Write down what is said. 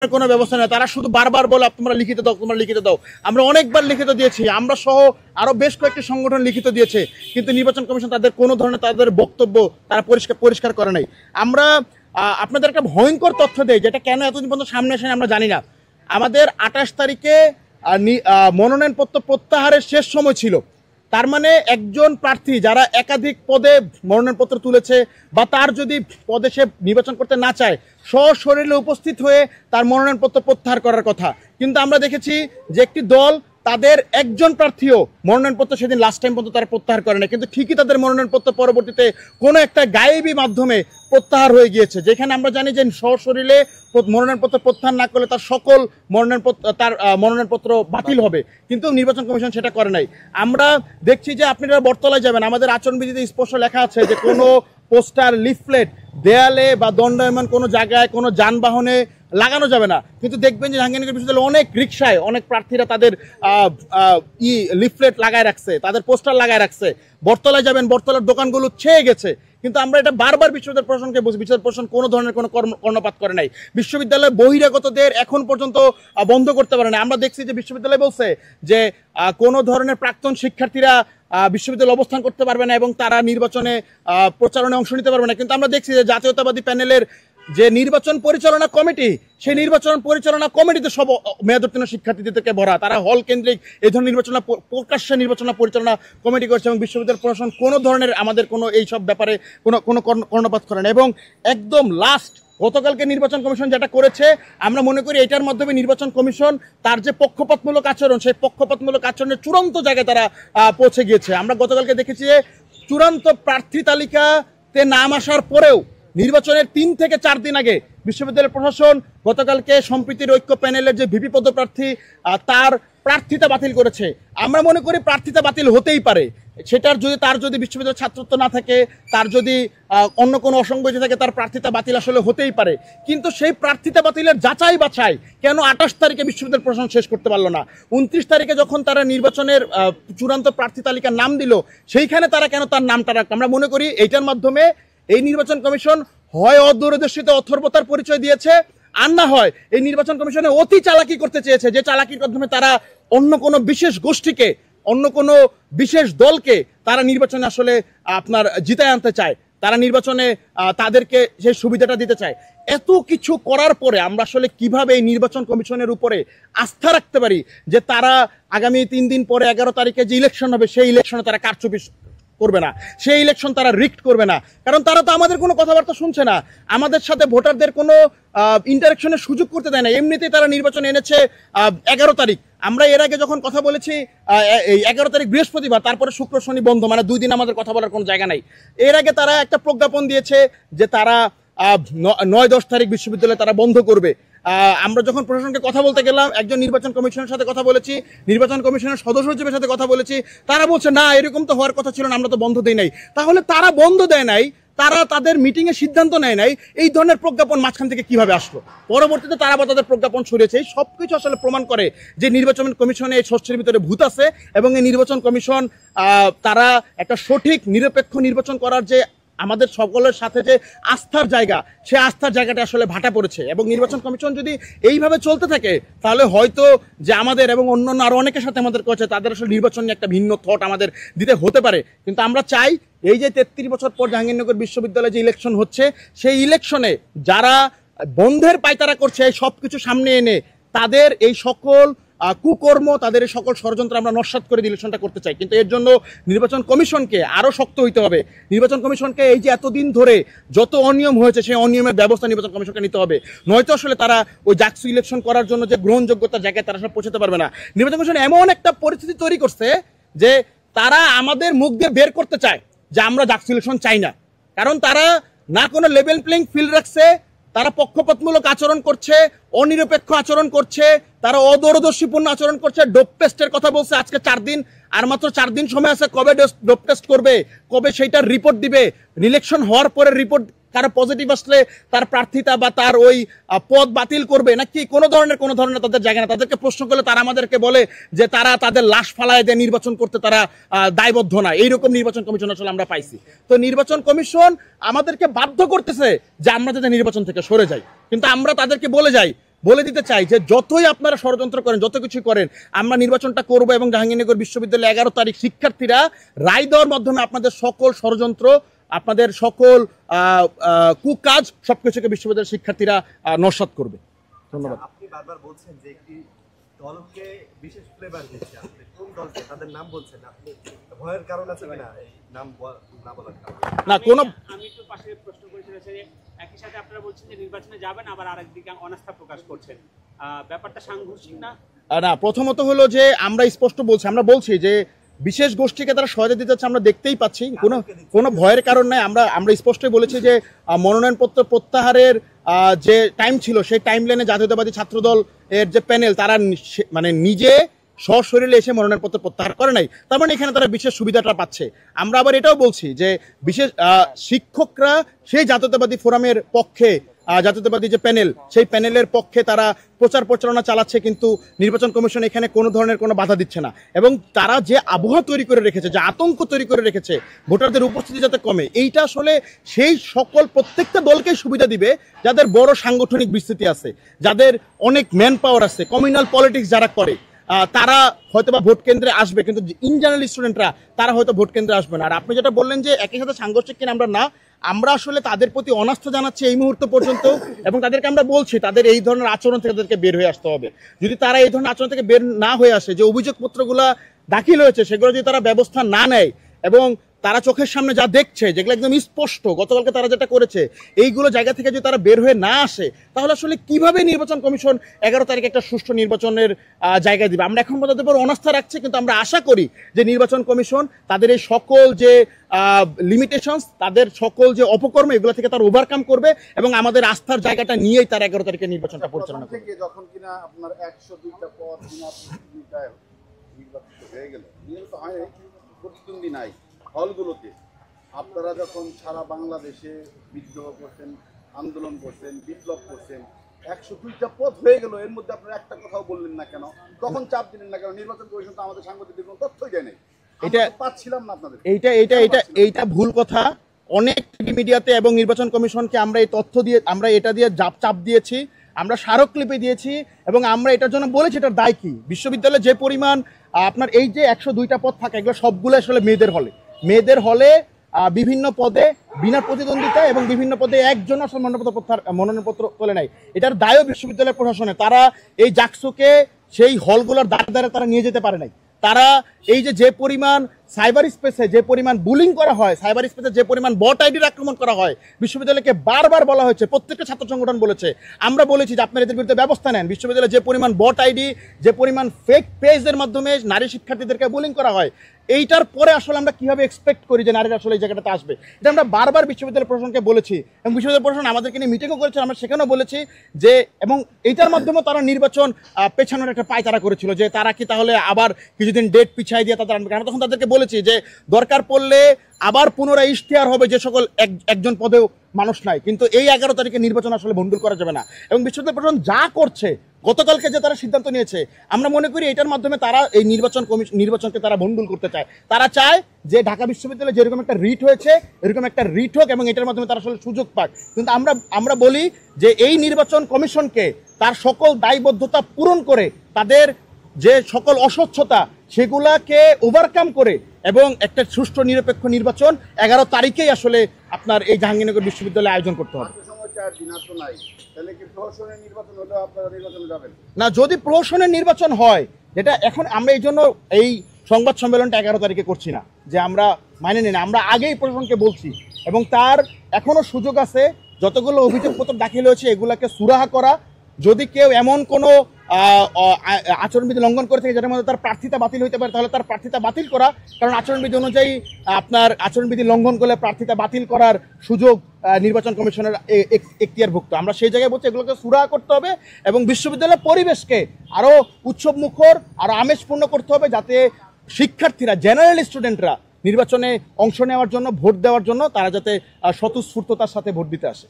কোনো ব্যবস্থা নেই। তারা শুধু বারবার বলে তোমরা লিখিত দাও, তোমরা লিখিত দাও। আমরা অনেকবার লিখিত দিয়েছি, আমরা সহ আরো বেশ কয়েকটি সংগঠন লিখিত দিয়েছে, কিন্তু নির্বাচন কমিশন তাদের কোনো ধরনের তাদের বক্তব্য তারা পরিষ্কার করে নাই। আমরা আপনাদের একটা ভয়ঙ্কর তথ্য দেই, যেটা কেন এতদিন পর্যন্ত সামনে আসেনি আমরা জানি না। আমাদের 28 তারিখে মনোনয়নপত্র প্রত্যাহারের শেষ সময় ছিল। তার মানে একজন প্রার্থী যারা একাধিক পদে মনোনয়নপত্র তুলেছে বা তার যদি পদে সে নির্বাচন করতে না চায়, সশরীরে উপস্থিত হয়ে তার মনোনয়নপত্র প্রত্যাহার করার কথা। কিন্তু আমরা দেখেছি যে একটি দল তাদের একজন প্রার্থীও মনোনয়নপত্র সেদিন লাস্ট টাইম পর্যন্ত তারা প্রত্যাহার করে না, কিন্তু ঠিকই তাদের মনোনয়নপত্র পরবর্তীতে কোনো একটা গায়েবী মাধ্যমে প্রত্যাহার হয়ে গিয়েছে, যেখানে আমরা জানি যে সশরীরে মনোনয়নপত্র প্রত্যাহার না করলে তার সকল মনোনয়নপত্র বাতিল হবে, কিন্তু নির্বাচন কমিশন সেটা করে নাই। আমরা দেখছি যে আপনারা বটতলায় যাবেন, আমাদের আচরণবিধিতে স্পষ্ট লেখা আছে যে কোনো পোস্টার, লিফলেট দেয়ালে বা দণ্ডায়মান কোনো জায়গায় কোনো যানবাহনে লাগানো যাবে না। কিন্তু দেখবেন যে জাহাঙ্গীরনগর বিশ্ববিদ্যালয়ে অনেক রিক্সায় অনেক প্রার্থীরা তাদের লিফলেট লাগায় রাখছে, তাদের পোস্টার লাগায় রাখছে। বটতলায় যাবেন, বটতলার দোকানগুলো ছেয়ে গেছে, কিন্তু আমরা এটা বারবার বিশ্ববিদ্যালয় প্রশাসনকে বলছি, বিশ্ববিদ্যালয় প্রশাসন কোনো ধরনের কোনো কর্ণপাত করে নাই। বিশ্ববিদ্যালয়ের বহিরাগতদের এখন পর্যন্ত বন্ধ করতে পারে না। আমরা দেখছি যে বিশ্ববিদ্যালয় বলছে যে কোনো ধরনের প্রাক্তন শিক্ষার্থীরা বিশ্ববিদ্যালয়ে অবস্থান করতে পারবে না এবং তারা নির্বাচনে প্রচারণে অংশ নিতে পারবে না। কিন্তু আমরা দেখছি যে জাতীয়তাবাদী প্যানেলের যে নির্বাচন পরিচালনা কমিটি, সেই নির্বাচন পরিচালনা কমিটিতে সব মেয়াদোত্তীর্ণ শিক্ষার্থীদেরকে ভরা। তারা হল কেন্দ্রিক এই ধরনের প্রকাশ্যে নির্বাচন পরিচালনা কমিটি করছে এবং বিশ্ববিদ্যালয় প্রশাসন কোনো ধরনের আমাদের কোনো এইসব ব্যাপারে কোনো কর্ণপাত করে না। এবং একদম লাস্ট গতকালকে নির্বাচন কমিশন যেটা করেছে, আমরা মনে করি এটার মাধ্যমে নির্বাচন কমিশন তার যে পক্ষপাতমূলক আচরণ, সেই পক্ষপাতমূলক আচরণের চূড়ান্ত জায়গায় তারা পৌঁছে গিয়েছে। আমরা গতকালকে দেখেছি যে চূড়ান্ত প্রার্থী তালিকাতে নাম আসার পরেও নির্বাচনের 3 থেকে 4 দিন আগে বিশ্ববিদ্যালয় প্রশাসন গতকালকে সম্প্রীতির ঐক্য প্যানেলের যে ভিপি পদপ্রার্থী তার প্রার্থিতা বাতিল করেছে। আমরা মনে করি প্রার্থিতা বাতিল হতেই পারে, তার যদি বিশ্ববিদ্যালয়ের ছাত্রত্ব না থাকে, তার যদি অন্য কোনো অসংগতি থাকে, তার প্রার্থিতা বাতিল আসলে হতেই পারে। কিন্তু সেই প্রার্থিতা বাতিলের যাচাই বাছাই কেন 28 তারিখে বিশ্ববিদ্যালয় প্রশাসন শেষ করতে পারলো না? 29 তারিখে যখন তারা নির্বাচনের চূড়ান্ত প্রার্থী তালিকার নাম দিল, সেইখানে তারা কেন তার নামটা রাখলো? আমরা মনে করি এইটার মাধ্যমে এই নির্বাচন কমিশন হয় অদূরদর্শিত অথর্বতার পরিচয় দিয়েছে, আর না হয় এই নির্বাচন কমিশনে অতি চালাকি করতে চেয়েছে, যে চালাকির মাধ্যমে তারা অন্য কোনো বিশেষ গোষ্ঠীকে, অন্য কোনো বিশেষ দলকে তারা নির্বাচনে আসলে আপনার জিতায় আনতে চায়, তারা নির্বাচনে তাদেরকে সেই সুবিধাটা দিতে চায়। এত কিছু করার পরে আমরা আসলে কিভাবে এই নির্বাচন কমিশনের উপরে আস্থা রাখতে পারি যে তারা আগামী 3 দিন পরে 11 তারিখে যে ইলেকশন হবে, সেই ইলেকশনে তারা কারচুপি করবে না, সেই ইলেকশন তারা রিক্ট করবে না? কারণ তারা তো আমাদের কোনো কথাবার্তা শুনছে না, আমাদের সাথে ভোটারদের কোনো ইন্টারাকশনের সুযোগ করতে দেয় না। এমনিতেই তারা নির্বাচন এনেছে 11 তারিখ। আমরা এর আগে যখন কথা বলেছি এই 11 তারিখ বৃহস্পতিবার, তারপরে শুক্র শনি বন্ধ, মানে 2 দিন আমাদের কথা বলার কোনো জায়গা নাই। এর আগে তারা একটা প্রজ্ঞাপন দিয়েছে যে তারা 9-10 তারিখ বিশ্ববিদ্যালয় তারা বন্ধ করবে। আমরা যখন প্রশাসনকে কথা বলতে গেলাম, একজন নির্বাচন কমিশনের সাথে কথা বলেছি, নির্বাচন কমিশনের সদস্য সচিবের সাথে কথা বলেছি, তারা বলছে না, এরকম তো হওয়ার কথা ছিল না, আমরা তো বন্ধ দেই নাই। তাহলে তারা বন্ধ দেয় নাই, তারা তাদের মিটিংয়ে সিদ্ধান্ত নেয় নাই, এই ধরনের প্রজ্ঞাপন মাঝখান থেকে কিভাবে আসলো? পরবর্তীতে তারা বা তাদের প্রজ্ঞাপন ছড়িয়েছে। এই সবকিছু আসলে প্রমাণ করে যে নির্বাচন কমিশনে এই শস্যের ভিতরে ভূত আছে এবং এই নির্বাচন কমিশন তারা একটা সঠিক নিরপেক্ষ নির্বাচন করার যে আমাদের সকলের সাথে যে আস্থার জায়গা, সে আস্থার জায়গাটা আসলে ভাটা পড়েছে। এবং নির্বাচন কমিশন যদি এইভাবে চলতে থাকে, তাহলে হয়তো যে আমাদের এবং অন্যান্য আরো অনেকের সাথে আমাদের করছে, তাদের আসলে নির্বাচন নিয়ে একটা ভিন্ন থট আমাদের দিতে হতে পারে। কিন্তু আমরা চাই এই যে 33 বছর পর জাহাঙ্গীরনগর বিশ্ববিদ্যালয়ে যে ইলেকশন হচ্ছে, সেই ইলেকশনে যারা বন্ধের পায়তারা করছে, এই সব কিছু সামনে এনে তাদের এই সকল কুকর্ম, তাদের এই সকল ষড়যন্ত্র আমরা নস্যাৎ করে ইলেকশনটা করতে চাই। কিন্তু এর জন্য নির্বাচন কমিশনকে আরো শক্ত হইতে হবে। নির্বাচন কমিশনকে এই যে এতদিন ধরে যত অনিয়ম হয়েছে, সেই অনিয়মের ব্যবস্থা নির্বাচন কমিশনকে নিতে হবে, নয়তো আসলে তারা ওই জাকসু ইলেকশন করার জন্য যে গ্রহণযোগ্যতার জায়গায় তারা আসলে পৌঁছাতে পারবে না। নির্বাচন কমিশন এমন একটা পরিস্থিতি তৈরি করছে যে তারা আমাদের মুখ দিয়ে বের করতে চায় যে আমরা জাকসু ইলেকশন চাই না, কারণ তারা না কোনো লেভেল প্লেইং ফিল্ড রাখছে, তারা পক্ষপাতমূলক আচরণ করছে, অনিরপেক্ষ আচরণ করছে, তারা অদূরদর্শীপূর্ণ আচরণ করছে। ডোপ টেস্টের কথা বলছে, আজকে 4 দিন, আর মাত্র 4 দিন সময় আছে, কবে ডোপ টেস্ট করবে, কবে সেইটার রিপোর্ট দিবে। ইলেকশন হওয়ার পরে রিপোর্ট কারো পজিটিভ আসলে তার প্রার্থিতা বা তার ওই পদ বাতিল করবে নাকি কোনো ধরনের তাদের জায়গা না। তাদেরকে প্রশ্ন করলে তারা আমাদেরকে বলে যে তারা তাদের লাশ ফালায় দিয়ে নির্বাচন করতে তারা দায়বদ্ধ না। এইরকম নির্বাচন কমিশন আসলে আমরা পাইছি। তো নির্বাচন কমিশন আমাদেরকে বাধ্য করতেছে যে আমরা যাতে নির্বাচন থেকে সরে যাই, কিন্তু আমরা তাদেরকে বলে যাই বলে দিতে চাই যে যতই আপনারা ষড়যন্ত্র করেন, যত কিছু করেন, আমরা নির্বাচনটা করব এবং জাহাঙ্গীরনগর বিশ্ববিদ্যালয়ে 11 তারিখ শিক্ষার্থীরা রায় দেওয়ার মাধ্যমে আপনাদের সকল ষড়যন্ত্র, আপনাদের সকল কুকাজ সবকিছুকে বিশ্ববিদ্যালয়ের শিক্ষার্থীরা নস্যাৎ করবে। ধন্যবাদ। আপনি বারবার বলছেন যে একটি দলকে বিশেষ ফ্লেভার দিচ্ছে, আপনি কোন দলকে তাদের নাম বলছেন, আপনি ভয়ের কারণ আছে কিনা এই নাম না বলার কারণ? না কোনো আমি একটু পাশে প্রশ্ন করেছি যে একই সাথে আপনারা বলছেন যে নির্বাচনে যাবেন, আবার আরেকদিকে অনাস্থা প্রকাশ করছেন, ব্যাপারটা সাংঘর্ষিক না? না, প্রথমত হলো যে আমরা স্পষ্ট বলছি, আমরা বলছি যে বিশেষ গোষ্ঠীকে তারা সহায়তা দিতে যাচ্ছে, আমরা দেখতেই পাচ্ছি, কোনো ভয়ের কারণ নাই। আমরা স্পষ্টই বলেছি যে মনোনয়নপত্র প্রত্যাহারের যে টাইম ছিল সেই টাইম লাইনে জাতীয়তাবাদী ছাত্রদল এর যে প্যানেল তারা মানে নিজে সশরীরে এসে মনোনয়নপত্র প্রত্যাহার করে নাই, তার মানে এখানে তারা বিশেষ সুবিধাটা পাচ্ছে। আমরা আবার এটাও বলছি যে বিশেষ শিক্ষকরা সেই জাতীয়তাবাদী ফোরামের পক্ষে, জাতীয়তাবাদী যে প্যানেল সেই প্যানেলের পক্ষে তারা প্রচার প্রচারণা চালাচ্ছে, কিন্তু নির্বাচন কমিশন এখানে কোনো ধরনের কোনো বাধা দিচ্ছে না। এবং তারা যে আবহাওয়া তৈরি করে রেখেছে, যে আতঙ্ক তৈরি করে রেখেছে ভোটারদের উপস্থিতি যাতে কমে, এইটা আসলে সেই সকল প্রত্যেকটা দলকেই সুবিধা দিবে যাদের বড় সাংগঠনিক বিস্তৃতি আছে, যাদের অনেক ম্যান পাওয়ার আছে, কমিউনাল পলিটিক্স যারা করে, তারা হয়তো বা ভোট কেন্দ্রে আসবে, কিন্তু ইন জেনারেল স্টুডেন্টরা তারা হয়তো ভোট কেন্দ্রে আসবে না। আর আপনি যেটা বললেন যে একই সাথে সাংঘর্ষিক কিনা, আমরা না, আমরা আসলে তাদের প্রতি অনাস্থা জানাচ্ছি এই মুহূর্ত পর্যন্ত, এবং তাদেরকে আমরা বলছি তাদের এই ধরনের আচরণ থেকে তাদেরকে বের হয়ে আসতে হবে। যদি তারা এই ধরনের আচরণ থেকে বের না হয়ে আসে, যে অভিযোগপত্রগুলো দাখিল হয়েছে সেগুলো যদি তারা ব্যবস্থা না নেয়, এবং তারা চোখের সামনে যা দেখছে যেগুলো একদম স্পষ্ট, গতকালকে তারা যেটা করেছে, এইগুলো জায়গা থেকে যদি তারা বের হয়ে না আসে, তাহলে আসলে কিভাবে নির্বাচন কমিশন 11 তারিখে একটা সুষ্ঠু নির্বাচনের জায়গায় দিবে? আমরা এখন পর্যন্ত অনাস্থা রাখছি, কিন্তু আমরা আশা করি যে নির্বাচন কমিশন তাদের এই সকল যে লিমিটেশনস, তাদের সকল যে অপকর্ম, এগুলো থেকে তারা ওভারকাম করবে এবং আমাদের আস্থার জায়গাটা নিয়েই তারা 11 তারিখে নির্বাচনটা পরিচালনা করবে। যখন কিনা আপনার 102টা পদ নির্বাচিত হয়ে গেল, নিয়মিত হয় প্রতিদ্বন্দ্বী নাই হলগুলোতে, আপনারা যখন সারা বাংলাদেশে বিদ্রোহ করছেন, আন্দোলন করছেন, বিপ্লব করছেন, 102টা পদ হয়ে গেল, এর মধ্যে আপনারা একটা কথাও বললেন না কেন? তখন চাপ দিলেন না কেন? নির্বাচন কমিশন তো আমাদের সাংবাদিকদের কোনো তথ্যই দেয় নাই, এটা পাচ্ছিলাম না আপনাদের। এইটা ভুল কথা। অনেক মিডিয়াতে এবং নির্বাচন কমিশনকে আমরা এই তথ্য দিয়ে, আমরা এটা দিয়ে চাপ দিয়েছি, আমরা স্মারকলিপি দিয়েছি, এবং আমরা এটার জন্য বলেছি এটার দায় কি। বিশ্ববিদ্যালয়ে যে পরিমাণ আপনার এই যে 102টা পদ থাকে, এগুলো সবগুলো আসলে মেয়েদের হলে বিভিন্ন পদে বিনা প্রতিদ্বন্দ্বিতা, এবং বিভিন্ন পদে একজন আসলে মনোনয়নপত্র তোলে নাই। এটার দায়ও বিশ্ববিদ্যালয় প্রশাসনে। তারা এই জাকসুকে সেই হলগুলোর দ্বারে তারা নিয়ে যেতে পারে নাই। তারা এই যে পরিমাণ সাইবার স্পেসে যে পরিমাণ বুলিং করা হয়, সাইবার স্পেসে যে পরিমাণ বট আইডির আক্রমণ করা হয়, বিশ্ববিদ্যালয়কে বারবার বলা হয়েছে, প্রত্যেকটা ছাত্র সংগঠন বলেছে, আমরা বলেছি যে আপনারা এদের বিরুদ্ধে ব্যবস্থা নেন। বিশ্ববিদ্যালয়ে যে পরিমাণ বট আইডি, যে পরিমাণ ফেক পেজের মাধ্যমে নারী শিক্ষার্থীদেরকে বুলিং করা হয়, এইটার পরে আসলে আমরা কিভাবে এক্সপেক্ট করি যে নারীরা আসলে এই জায়গাটাতে আসবে? এটা আমরা বারবার বিশ্ববিদ্যালয় প্রশাসনকে বলেছি, এবং বিশ্ববিদ্যালয় প্রশাসন আমাদেরকে নিয়ে মিটিংও করেছে, আমরা সেখানেও বলেছি যে, এবং এইটার মাধ্যমে তারা নির্বাচন পেছানোর একটা পায়তারা করেছিল, যে তারা কি তাহলে আবার কিছুদিন ডেট পিছাই দিয়ে তাদের আনবে। আমরা তখন তাদেরকে বলেছি যে দরকার পড়লে আবার পুনরায় ইশতেহার হবে, যে সকল একজন পদেও মানুষ নাই, কিন্তু এই 11 তারিখে নির্বাচন আসলে ভণ্ডুল করা যাবে না। এবং বিশ্ববিদ্যালয় প্রশাসন যা করছে, গতকালকে যে তারা সিদ্ধান্ত নিয়েছে, আমরা মনে করি এটার মাধ্যমে তারা এই নির্বাচনকে তারা ভণ্ডুল করতে চায়। তারা চায় যে ঢাকা বিশ্ববিদ্যালয়ে যেরকম একটা রিট হয়েছে, এরকম একটা রিট হোক, এবং এটার মাধ্যমে তারা আসলে সুযোগ পাক। কিন্তু আমরা বলি যে এই নির্বাচন কমিশনকে তার সকল দায়বদ্ধতা পূরণ করে, তাদের যে সকল অস্বচ্ছতা সেগুলাকে ওভারকাম করে, এবং একটা সুষ্ঠু নিরপেক্ষ নির্বাচন 11 তারিখেই আসলে আপনার এই জাহাঙ্গীরনগর বিশ্ববিদ্যালয়ে আয়োজন করতে হবে। না, যদি প্রহসনের নির্বাচন হয়, যেটা এখন আমরা এই জন্য এই সংবাদ সম্মেলনটা 11 তারিখে করছি না, যে আমরা মানে নিই না, আমরা আগেই প্রশাসনকে বলছি, এবং তার এখনো সুযোগ আছে যতগুলো অভিযোগপত্র দাখিল হয়েছে এগুলাকে সুরাহা করা। যদি কেউ এমন কোনো আচরণবিধি লঙ্ঘন করে থাকে যেটার মধ্যে তার প্রার্থিতা বাতিল হইতে পারে, তাহলে তার প্রার্থিতা বাতিল করা, কারণ আচরণবিধি অনুযায়ী আপনার আচরণবিধি লঙ্ঘন করলে প্রার্থিতা বাতিল করার সুযোগ নির্বাচন কমিশনের এখতিয়ারভুক্ত। আমরা সেই জায়গায় বলছি এগুলোকে সুরাহা করতে হবে, এবং বিশ্ববিদ্যালয়ের পরিবেশকে আরও উৎসবমুখর, আরও আমেজপূর্ণ করতে হবে, যাতে শিক্ষার্থীরা, জেনারেল স্টুডেন্টরা নির্বাচনে অংশ নেওয়ার জন্য, ভোট দেওয়ার জন্য তারা যাতে স্বতঃস্ফূর্ততার সাথে ভোট দিতে আসে।